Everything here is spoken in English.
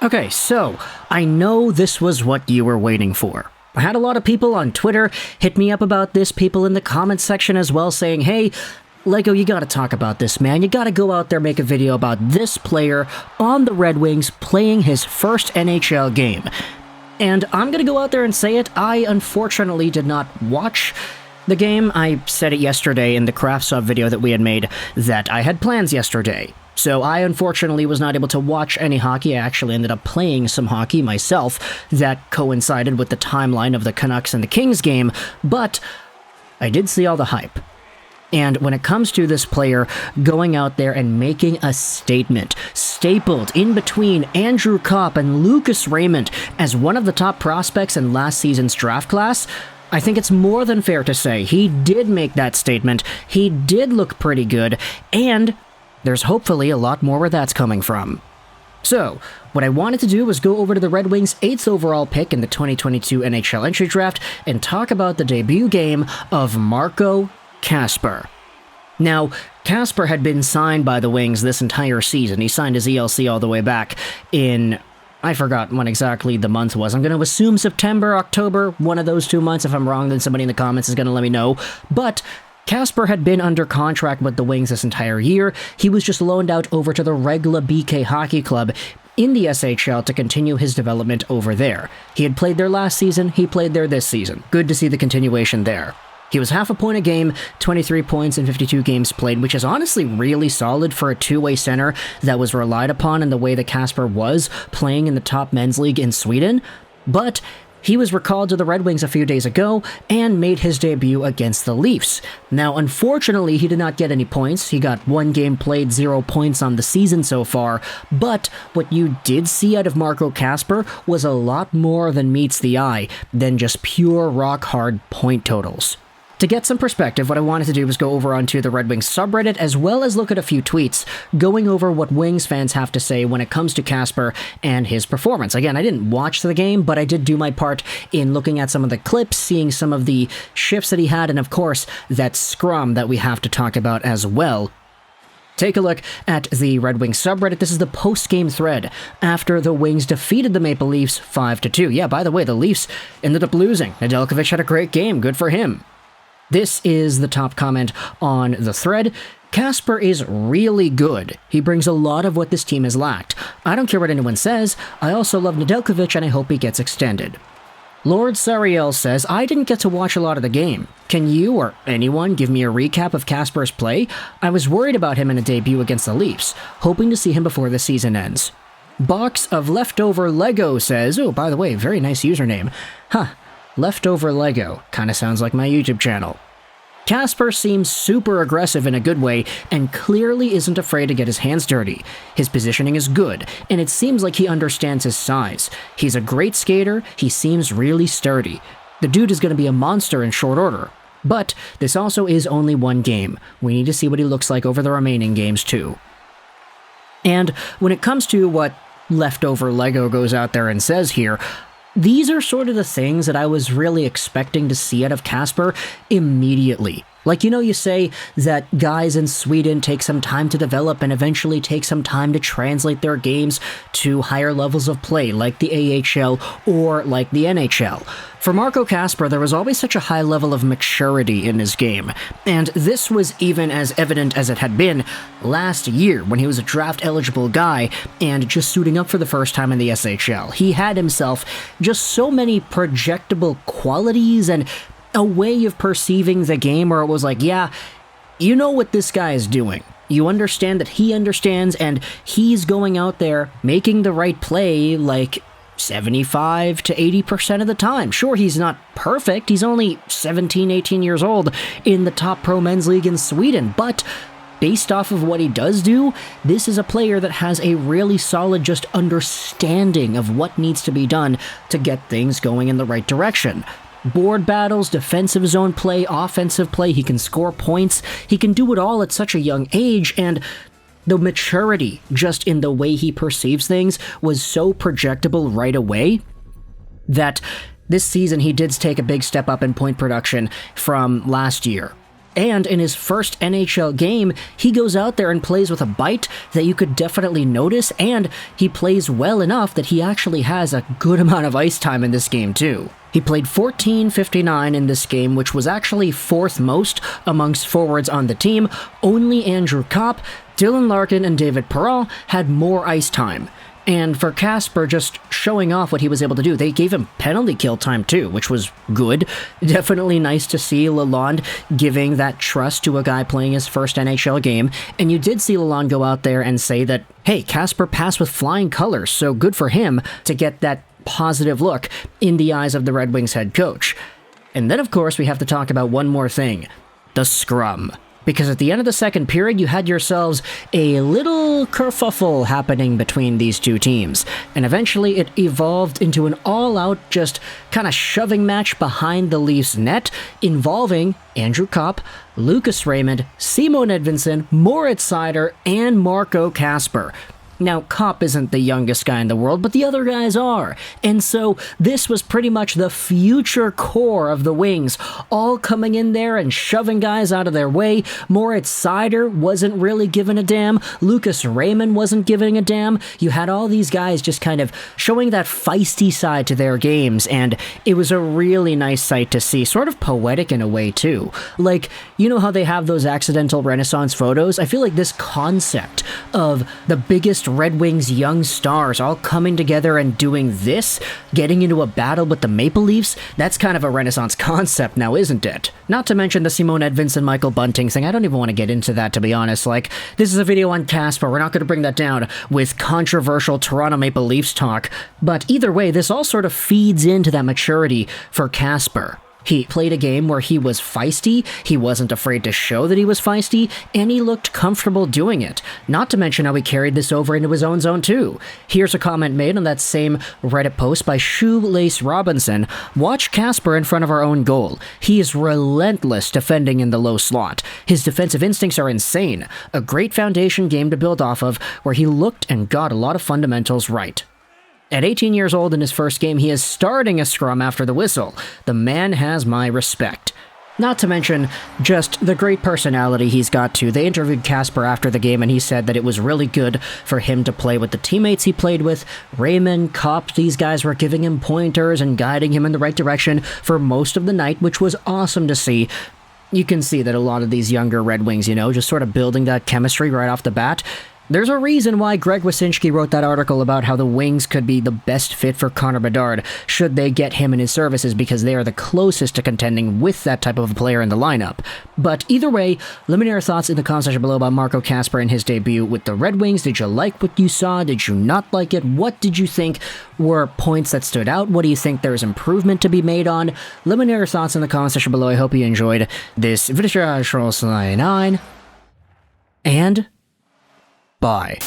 Okay, so I know this was what you were waiting for. I had a lot of people on Twitter hit me up about this, people in the comments section as well saying, hey, Lego, you gotta talk about this, man. You gotta go out there, make a video about this player on the Red Wings playing his first NHL game. And I'm gonna go out there and say it, I unfortunately did not watch the game. I said it yesterday in the Craft Sub video that we had made that I had plans yesterday. So I unfortunately was not able to watch any hockey. I actually ended up playing some hockey myself that coincided with the timeline of the Canucks and the Kings game, but I did see all the hype. And when it comes to this player going out there and making a statement, stapled in between Andrew Kopp and Lucas Raymond as one of the top prospects in last season's draft class, I think it's more than fair to say he did make that statement, he did look pretty good, and there's hopefully a lot more where that's coming from. So, what I wanted to do was go over to the Red Wings' 8th overall pick in the 2022 NHL Entry Draft and talk about the debut game of Marco Kasper. Now, Kasper had been signed by the Wings this entire season. He signed his ELC all the way back in, I forgot when exactly the month was. I'm going to assume September, October, one of those 2 months. If I'm wrong, then somebody in the comments is going to let me know. But Kasper had been under contract with the Wings this entire year. He was just loaned out over to the Regla BK Hockey Club in the SHL to continue his development over there. He had played there last season, he played there this season. Good to see the continuation there. He was half a point a game, 23 points in 52 games played, which is honestly really solid for a two-way center that was relied upon in the way that Kasper was playing in the top men's league in Sweden. But he was recalled to the Red Wings a few days ago and made his debut against the Leafs. Now, unfortunately, he did not get any points. He got one game played, 0 points on the season so far. But what you did see out of Marco Kasper was a lot more than meets the eye than just pure rock-hard point totals. To get some perspective, what I wanted to do was go over onto the Red Wings subreddit as well as look at a few tweets going over what Wings fans have to say when it comes to Kasper and his performance. Again, I didn't watch the game, but I did do my part in looking at some of the clips, seeing some of the shifts that he had, and of course, that scrum that we have to talk about as well. Take a look at the Red Wings subreddit. This is the post-game thread after the Wings defeated the Maple Leafs 5-2. Yeah, by the way, the Leafs ended up losing. Nedeljkovic had a great game. Good for him. This is the top comment on the thread. Kasper is really good. He brings a lot of what this team has lacked. I don't care what anyone says. I also love Nedeljkovic and I hope he gets extended. Lord Sariel says, I didn't get to watch a lot of the game. Can you or anyone give me a recap of Kasper's play? I was worried about him in a debut against the Leafs, hoping to see him before the season ends. Box of Leftover Lego says, oh, by the way, very nice username. Huh. Leftover Lego. Kinda sounds like my YouTube channel. Kasper seems super aggressive in a good way and clearly isn't afraid to get his hands dirty. His positioning is good, and it seems like he understands his size. He's a great skater, he seems really sturdy. The dude is going to be a monster in short order. But this also is only one game. We need to see what he looks like over the remaining games too. And when it comes to what Leftover Lego goes out there and says here, these are sort of the things that I was really expecting to see out of Kasper immediately. Like, you know, you say that guys in Sweden take some time to develop and eventually take some time to translate their games to higher levels of play, like the AHL or like the NHL. For Marco Kasper, there was always such a high level of maturity in his game, and this was even as evident as it had been last year when he was a draft-eligible guy and just suiting up for the first time in the SHL. He had himself just so many projectable qualities and a way of perceiving the game where it was like, yeah, you know what this guy is doing. You understand that he understands, and he's going out there making the right play like 75 to 80% of the time. Sure, he's not perfect. He's only 17, 18 years old in the top pro men's league in Sweden, but based off of what he does do, this is a player that has a really solid just understanding of what needs to be done to get things going in the right direction. Board battles, defensive zone play, offensive play, he can score points, he can do it all at such a young age, and the maturity just in the way he perceives things was so projectable right away that this season he did take a big step up in point production from last year. And in his first NHL game, he goes out there and plays with a bite that you could definitely notice, and he plays well enough that he actually has a good amount of ice time in this game too. He played 14:59 in this game, which was actually fourth most amongst forwards on the team. Only Andrew Kopp, Dylan Larkin, and David Perron had more ice time. And for Kasper just showing off what he was able to do, they gave him penalty kill time too, which was good. Definitely nice to see Lalonde giving that trust to a guy playing his first NHL game. And you did see Lalonde go out there and say that, hey, Kasper passed with flying colors, so good for him to get that positive look in the eyes of the Red Wings head coach. And then, of course, we have to talk about one more thing, the scrum. Because at the end of the second period, you had yourselves a little kerfuffle happening between these two teams. And eventually it evolved into an all-out, just kind of shoving match behind the Leafs net, involving Andrew Kopp, Lucas Raymond, Simon Edvinsson, Moritz Seider, and Marco Kasper. Now, Kopp isn't the youngest guy in the world, but the other guys are. And so this was pretty much the future core of the Wings, all coming in there and shoving guys out of their way. Moritz Seider wasn't really giving a damn. Lucas Raymond wasn't giving a damn. You had all these guys just kind of showing that feisty side to their games, and it was a really nice sight to see. Sort of poetic in a way, too. Like, you know how they have those accidental Renaissance photos? I feel like this concept of the biggest Red Wings young stars all coming together and doing this, getting into a battle with the Maple Leafs, that's kind of a Renaissance concept now, isn't it? Not to mention the Simon Edvinsson, Michael Bunting thing. I don't even want to get into that, to be honest. Like, this is a video on Kasper. We're not going to bring that down with controversial Toronto Maple Leafs talk. But either way, this all sort of feeds into that maturity for Kasper. He played a game where he was feisty, he wasn't afraid to show that he was feisty, and he looked comfortable doing it. Not to mention how he carried this over into his own zone too. Here's a comment made on that same Reddit post by Shoelace Robinson. Watch Kasper in front of our own goal. He is relentless defending in the low slot. His defensive instincts are insane. A great foundation game to build off of, where he looked and got a lot of fundamentals right. At 18 years old in his first game, he is starting a scrum after the whistle. The man has my respect. Not to mention just the great personality he's got too. They interviewed Kasper after the game and he said that it was really good for him to play with the teammates he played with. Raymond, Kopp, these guys were giving him pointers and guiding him in the right direction for most of the night, which was awesome to see. You can see that a lot of these younger Red Wings, just sort of building that chemistry right off the bat. There's a reason why Greg Wyszynski wrote that article about how the Wings could be the best fit for Connor Bedard should they get him and his services, because they are the closest to contending with that type of a player in the lineup. But either way, let me know your thoughts in the comment section below about Marco Kasper and his debut with the Red Wings. Did you like what you saw? Did you not like it? What did you think were points that stood out? What do you think there's improvement to be made on? Let me know your thoughts in the comment section below. I hope you enjoyed this video. And bye.